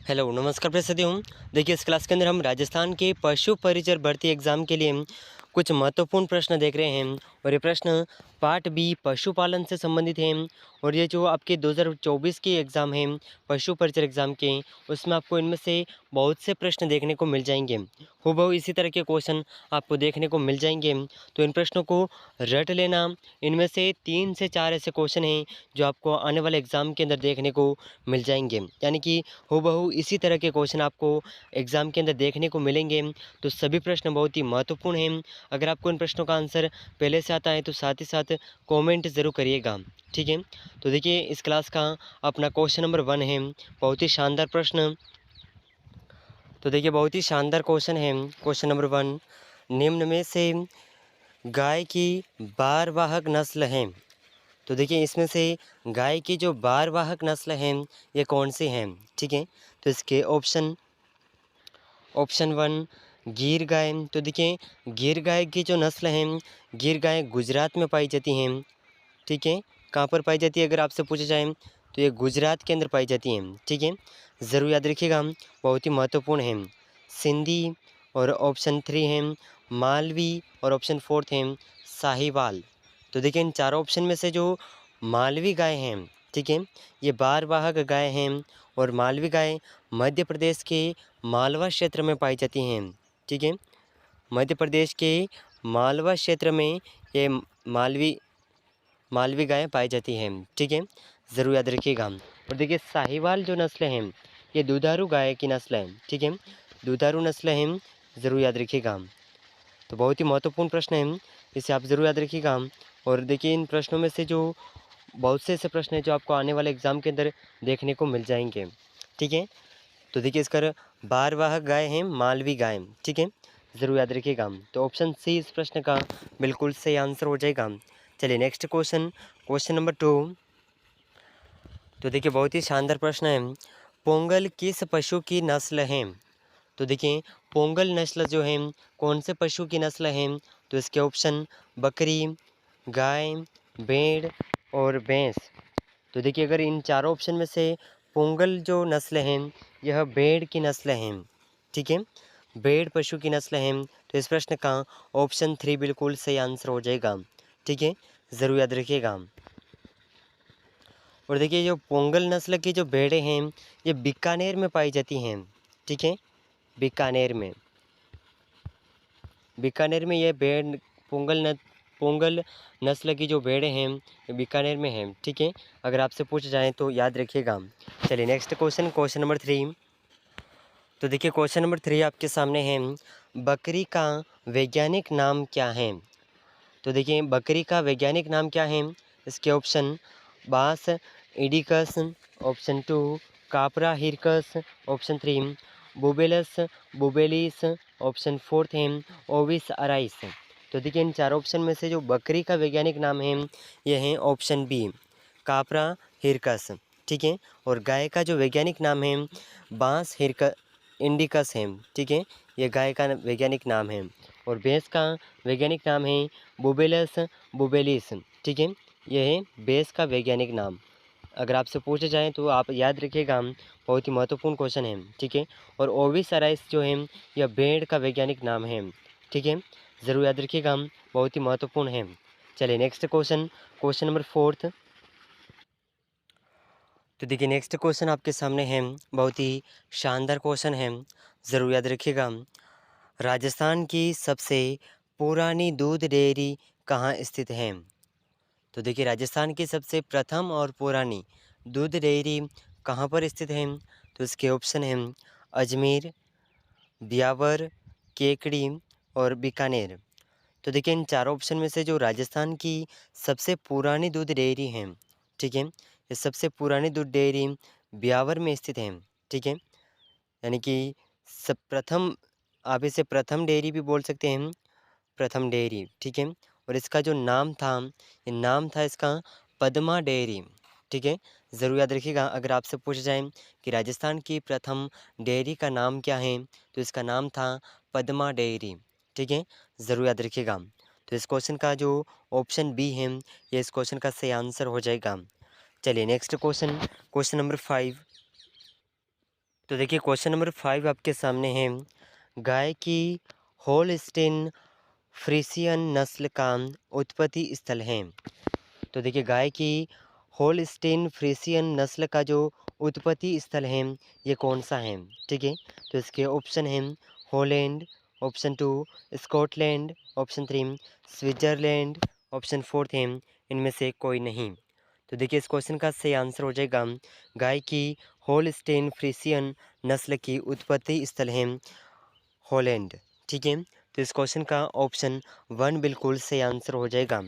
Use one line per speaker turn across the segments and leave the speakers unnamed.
Hello नमस्कार प्रिय हूँ। देखिए इस क्लास के अंदर हम राजस्थान के पशु परिचर भर्ती एग्ज़ाम के लिए कुछ महत्वपूर्ण प्रश्न देख रहे हैं और ये प्रश्न पार्ट बी पशुपालन से संबंधित हैं। और ये जो आपके 2024 के एग्ज़ाम हैं पशु परिचर एग्ज़ाम के, उसमें आपको इनमें से बहुत से प्रश्न देखने को मिल जाएंगे। हूबहू इसी तरह के क्वेश्चन आपको देखने को मिल जाएंगे, तो इन प्रश्नों को रट लेना। इनमें से 3 से 4 ऐसे क्वेश्चन हैं जो आपको आने वाले एग्ज़ाम के अंदर देखने को मिल जाएंगे, यानी कि हूबहू इसी तरह के क्वेश्चन आपको एग्ज़ाम के अंदर देखने को मिलेंगे। तो सभी प्रश्न बहुत ही महत्वपूर्ण हैं। अगर आपको इन प्रश्नों का आंसर पहले से आता है तो साथ ही साथ कमेंट ज़रूर करिएगा, ठीक है। तो देखिए इस क्लास का अपना क्वेश्चन नंबर 1 है, बहुत ही शानदार प्रश्न। तो देखिए बहुत ही शानदार क्वेश्चन है। क्वेश्चन नंबर 1, निम्न में से गाय की बारवाहक नस्ल है। तो देखिए इसमें से गाय की जो बारवाहक नस्ल हैं ये कौन सी हैं, ठीक है। तो इसके ऑप्शन 1 गिर गाय। तो देखिए गिर गाय की जो नस्ल हैं, गिर गाय गुजरात में पाई जाती हैं, ठीक है। कहाँ पर पाई जाती है अगर आपसे पूछा जाए तो ये गुजरात के अंदर पाई जाती हैं, ठीक है। ज़रूर याद रखिएगा, बहुत ही महत्वपूर्ण है। सिंधी और ऑप्शन 3 है मालवी और ऑप्शन 4 है साहिवाल। तो देखिए इन चारों ऑप्शन में से जो मालवी गाय हैं, ठीक है, ये बारवाहक गाय हैं और मालवी गाय मध्य प्रदेश के मालवा क्षेत्र में पाई जाती हैं, ठीक है। मध्य प्रदेश के मालवा क्षेत्र में ये मालवी मालवी गायें पाई जाती हैं, ठीक है। ज़रूर याद रखिएगा। और देखिए साहिवाल जो नस्ल हैं ये दुधारू गाय की नस्ल है, ठीक है। दुधारू नस्ल हैं, ज़रूर याद रखिएगा। तो बहुत ही महत्वपूर्ण प्रश्न है, इसे आप ज़रूर याद रखिएगा। और देखिए इन प्रश्नों में से जो बहुत से ऐसे प्रश्न हैं जो आपको आने वाले एग्ज़ाम के अंदर देखने को मिल जाएंगे, ठीक है। तो देखिए इसका बारवाहक गाय हैं मालवी गाय, ठीक है। ज़रूर याद रखिएगा। तो ऑप्शन सी इस प्रश्न का बिल्कुल सही आंसर हो जाएगा। चलिए नेक्स्ट क्वेश्चन, क्वेश्चन नंबर 2। तो देखिए बहुत ही शानदार प्रश्न है, पोंगल किस पशु की नस्ल है। तो देखिए पोंगल नस्ल जो है कौन से पशु की नस्ल है। तो इसके ऑप्शन बकरी, गाय, भेड़ और भैंस। तो देखिए अगर इन चारों ऑप्शन में से पोंगल जो नस्ल है यह भेड़ की नस्ल है, ठीक है। भेड़ पशु की नस्ल है, तो इस प्रश्न का ऑप्शन 3 बिल्कुल सही आंसर हो जाएगा, ठीक है। ज़रूर याद रखिएगा। और देखिए जो पोंगल नस्ल की जो भेड़ें हैं ये बीकानेर में पाई जाती हैं, ठीक है। बीकानेर में ये भेड़ पोंगल नस्ल की जो भेड़ें हैं ये बीकानेर में हैं, ठीक है। अगर आपसे पूछ जाए तो याद रखिएगा। चलिए नेक्स्ट क्वेश्चन, क्वेश्चन नंबर 3। तो देखिए क्वेश्चन नंबर 3 आपके सामने है, बकरी का वैज्ञानिक नाम क्या है। तो देखिए बकरी का वैज्ञानिक नाम क्या है। इसके ऑप्शन बास इडिकस, option 2 Kapra hircus, option 3 बुबेलस बुबेलिस, option 4 है ओविस अराइस। तो देखिए इन चार ऑप्शन में से जो बकरी का वैज्ञानिक नाम है यह है ऑप्शन बी कापरा हिरकस, ठीक है। और गाय का जो वैज्ञानिक नाम है बांस हिरक इंडिकस है, ठीक है। यह गाय का वैज्ञानिक नाम है। और भैंस का वैज्ञानिक नाम है बुबेलस बुबेलिस, ठीक है। यह है भैंस का वैज्ञानिक नाम। अगर आपसे पूछे जाएँ तो आप याद रखिएगा, बहुत ही महत्वपूर्ण क्वेश्चन है, ठीक है। और ओविस अराइस जो है यह भेड़ का वैज्ञानिक नाम है, ठीक है। ज़रूर याद रखिएगा, बहुत ही महत्वपूर्ण है। चलिए नेक्स्ट क्वेश्चन, क्वेश्चन नंबर 4। तो देखिए नेक्स्ट क्वेश्चन आपके सामने है, बहुत ही शानदार क्वेश्चन है, ज़रूर याद रखिएगा। राजस्थान की सबसे पुरानी दूध डेयरी कहाँ स्थित है। तो देखिए राजस्थान की सबसे प्रथम और पुरानी दूध डेयरी कहाँ पर स्थित है। तो इसके ऑप्शन हैं अजमेर, ब्यावर, केकड़ी और बीकानेर। तो देखिए इन चारों ऑप्शन में से जो राजस्थान की सबसे पुरानी दूध डेयरी है, ठीक है, ये सबसे पुरानी दूध डेयरी ब्यावर में स्थित है, ठीक है। यानी कि सब प्रथम, आप इसे प्रथम डेयरी भी बोल सकते हैं, प्रथम डेयरी, ठीक है। और इसका जो नाम था, ये नाम था इसका पद्मा डेयरी, ठीक है। ज़रूर याद रखिएगा। अगर आपसे पूछा जाए कि राजस्थान की प्रथम डेयरी का नाम क्या है तो इसका नाम था पद्मा डेयरी, ठीक है। ज़रूर याद रखिएगा। तो इस क्वेश्चन का जो ऑप्शन बी है ये इस क्वेश्चन का सही आंसर हो जाएगा। चलिए नेक्स्ट क्वेश्चन, क्वेश्चन नंबर 5। तो देखिए क्वेश्चन नंबर 5 आपके सामने है। गाय की होल्स्टीन फ्रीसियन नस्ल का उत्पत्ति स्थल है। तो देखिए गाय की होल्स्टीन फ्रीसियन नस्ल का जो उत्पत्ति स्थल है ये कौन सा है? ठीक है, तो इसके ऑप्शन हैं Holland, option 2 Scotland, option 3 Switzerland, option 4 है इनमें से कोई नहीं। तो देखिए इस क्वेश्चन का सही आंसर हो जाएगा गाय की होल्स्टीन फ्रीसियन नस्ल की उत्पत्ति स्थल है हॉलैंड। ठीक है, तो इस क्वेश्चन का ऑप्शन 1 बिल्कुल सही आंसर हो जाएगा,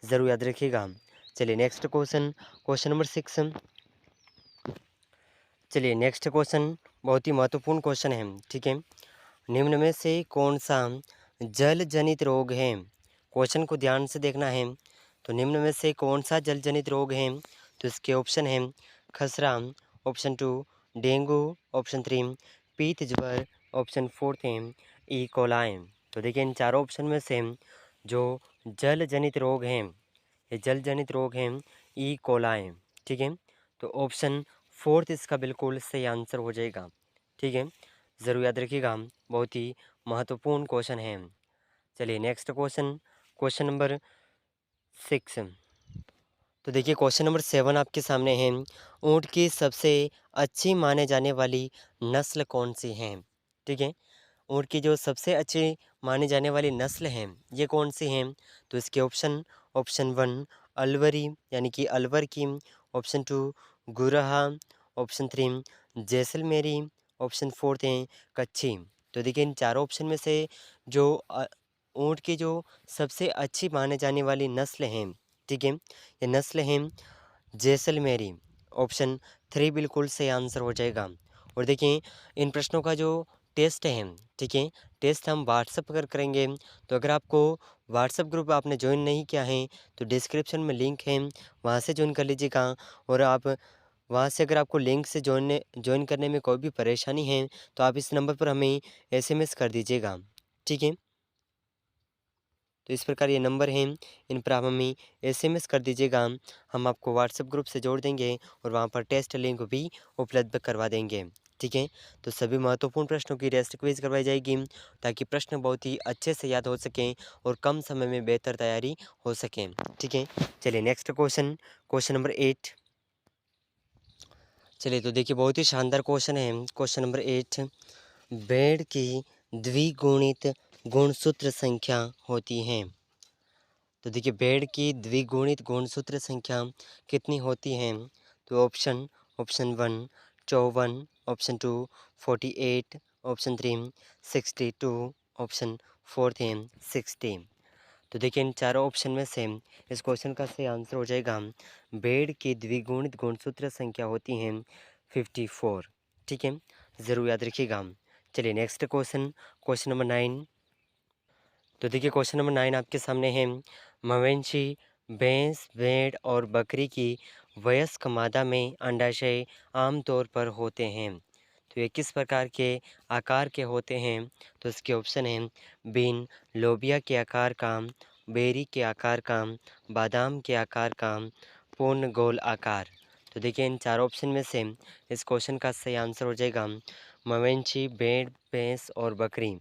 ज़रूर याद रखिएगा। चलिए नेक्स्ट क्वेश्चन, क्वेश्चन नंबर 6। चलिए नेक्स्ट क्वेश्चन बहुत ही महत्वपूर्ण क्वेश्चन है। ठीक है, निम्न में से कौन सा जल जनित रोग है? क्वेश्चन को ध्यान से देखना है। तो निम्न में से कौन सा जल जनित रोग है? तो इसके ऑप्शन हैं खसरा, ऑप्शन 2 डेंगू, ऑप्शन 3 पीत ज्वर, ऑप्शन 4 है ई कोलाई। तो देखिए इन चारों ऑप्शन में से जो जल जनित रोग हैं, ये जल जनित रोग हैं ई कोलाई। ठीक है, तो ऑप्शन 4 इसका बिल्कुल सही आंसर हो जाएगा। ठीक है, ज़रूर याद रखिएगा, बहुत ही महत्वपूर्ण क्वेश्चन है। चलिए नेक्स्ट क्वेश्चन, क्वेश्चन नंबर 6। तो देखिए क्वेश्चन नंबर 7 आपके सामने है। ऊँट की सबसे अच्छी माने जाने वाली नस्ल कौन सी है? ठीक है, ऊँट की जो सबसे अच्छी मानी जाने वाली नस्ल है ये कौन सी हैं? तो इसके ऑप्शन, ऑप्शन 1 अलवरी यानी कि अलवर की, option 2 Gurha, option 3 Jaisalmeri, option 4 है कच्छी। तो देखिए इन चारों ऑप्शन में से जो ऊँट की जो सबसे अच्छी माने जाने वाली नस्ल हैं, ठीक है, ये नस्ल हैं जैसलमेरी। ऑप्शन 3 बिल्कुल सही आंसर हो जाएगा। और देखिए इन प्रश्नों का जो टेस्ट है, ठीक है, टेस्ट हम व्हाट्सएप पर करेंगे। तो अगर आपको व्हाट्सएप ग्रुप आपने ज्वाइन नहीं किया है तो डिस्क्रिप्शन में लिंक है, वहाँ से ज्वाइन कर लीजिएगा। और आप वहाँ से अगर आपको लिंक से ज्वाइन करने में कोई भी परेशानी है तो आप इस नंबर पर हमें एसएमएस कर दीजिएगा। ठीक है, तो इस प्रकार ये नंबर हैं, इन पर आप हमें एसएमएस कर दीजिएगा। हम आपको व्हाट्सएप ग्रुप से जोड़ देंगे और वहाँ पर टेस्ट लिंक भी उपलब्ध करवा देंगे। ठीक है, तो सभी महत्वपूर्ण प्रश्नों की टेस्ट क्विज करवाई जाएगी ताकि प्रश्न बहुत ही अच्छे से याद हो सकें और कम समय में बेहतर तैयारी हो सकें। ठीक है, चलिए नेक्स्ट क्वेश्चन, क्वेश्चन नंबर 8। चलिए तो देखिए बहुत ही शानदार क्वेश्चन है। क्वेश्चन नंबर 8, भेड़ की द्विगुणित गुणसूत्र संख्या होती है? तो देखिए भेड़ की द्विगुणित गुणसूत्र संख्या कितनी होती है? तो option, option 1 54, option 2 48, option 3 62, option 4 है 60। तो देखिए इन चारों ऑप्शन में से इस क्वेश्चन का सही आंसर हो जाएगा भेड़ की द्विगुणित गुणसूत्र संख्या होती है 54। ठीक है, ज़रूर याद रखिएगा। चलिए नेक्स्ट क्वेश्चन, क्वेश्चन नंबर 9। तो देखिए क्वेश्चन नंबर 9 आपके सामने है। मवेशी, भैंस, भेड़ और बकरी की वयस्क मादा में अंडाशय आमतौर पर होते हैं। तो ये किस प्रकार के आकार के होते हैं? तो इसके ऑप्शन हैं बीन, लोबिया के आकार का, बेरी के आकार का, बादाम के आकार का, पूर्ण गोल आकार। तो देखिए इन चार ऑप्शन में से इस क्वेश्चन का सही आंसर हो जाएगा मवेशी, भेड़, भैंस और बकरी।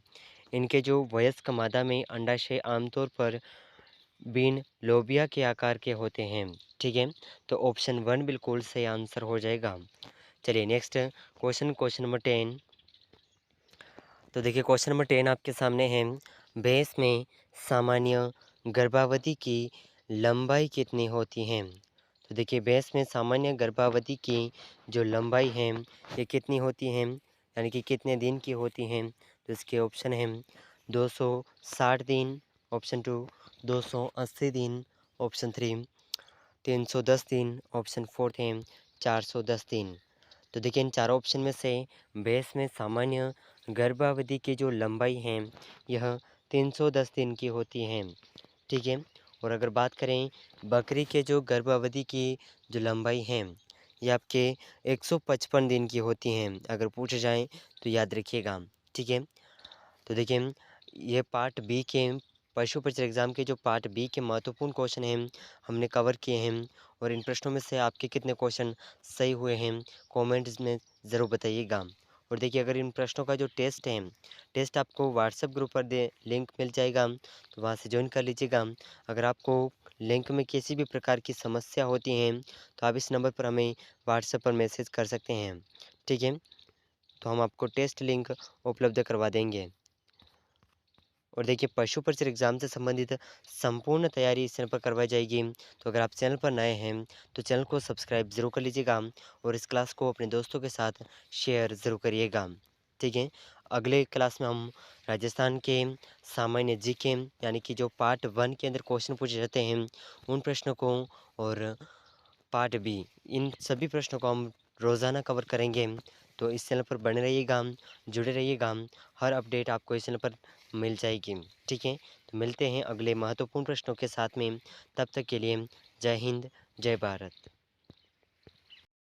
इनके जो वयस्क मादा में अंडाशय आमतौर पर बीन, लोबिया के आकार के होते हैं। ठीक है, तो ऑप्शन 1 बिल्कुल सही आंसर हो जाएगा। चलिए नेक्स्ट क्वेश्चन, क्वेश्चन नंबर 10। तो देखिए क्वेश्चन नंबर 10 आपके सामने है। भैंस में सामान्य गर्भावधि की लंबाई कितनी होती है? तो देखिए भैंस में सामान्य गर्भावधि की जो लंबाई है ये कितनी होती है, यानी कि कितने दिन की होती हैं? तो इसके ऑप्शन हैं 260 दिन, ऑप्शन 2 280 दिन, ऑप्शन 3 310 दिन, ऑप्शन 4 है 410 दिन। तो देखिए इन चारों ऑप्शन में से भैंस में सामान्य गर्भावधि की जो लंबाई है यह 310 दिन की होती है। ठीक है, और अगर बात करें बकरी के जो गर्भावधि की जो लंबाई है ये आपके 155 दिन की होती हैं, अगर पूछे जाएं तो याद रखिएगा। ठीक है, तो देखिए ये पार्ट बी के पशु परिचय एग्ज़ाम के जो पार्ट बी के महत्वपूर्ण क्वेश्चन हैं हमने कवर किए हैं। और इन प्रश्नों में से आपके कितने क्वेश्चन सही हुए हैं कमेंट्स में ज़रूर बताइएगा। और देखिए अगर इन प्रश्नों का जो टेस्ट है, टेस्ट आपको व्हाट्सएप ग्रुप पर दे लिंक मिल जाएगा, तो वहाँ से जॉइन कर लीजिएगा। अगर आपको लिंक में किसी भी प्रकार की समस्या होती है तो आप इस नंबर पर हमें व्हाट्सएप पर मैसेज कर सकते हैं, ठीक है? तो हम आपको टेस्ट लिंक उपलब्ध करवा देंगे। और देखिए पशु परिचर एग्ज़ाम से संबंधित संपूर्ण तैयारी इस चैनल पर करवाई जाएगी। तो अगर आप चैनल पर नए हैं तो चैनल को सब्सक्राइब ज़रूर कर लीजिएगा और इस क्लास को अपने दोस्तों के साथ शेयर ज़रूर करिएगा, ठीक है? अगले क्लास में हम राजस्थान के सामान्य जीके यानी कि जो पार्ट 1 के अंदर क्वेश्चन पूछे जाते हैं उन प्रश्नों को और पार्ट बी इन सभी प्रश्नों को हम रोज़ाना कवर करेंगे। तो इस चैनल पर बने रहिएगा, जुड़े रहिएगा, हर अपडेट आपको इस चैनल पर मिल जाएगी, ठीक है? तो मिलते हैं अगले महत्वपूर्ण प्रश्नों के साथ में, तब तक के लिए जय हिंद, जय भारत।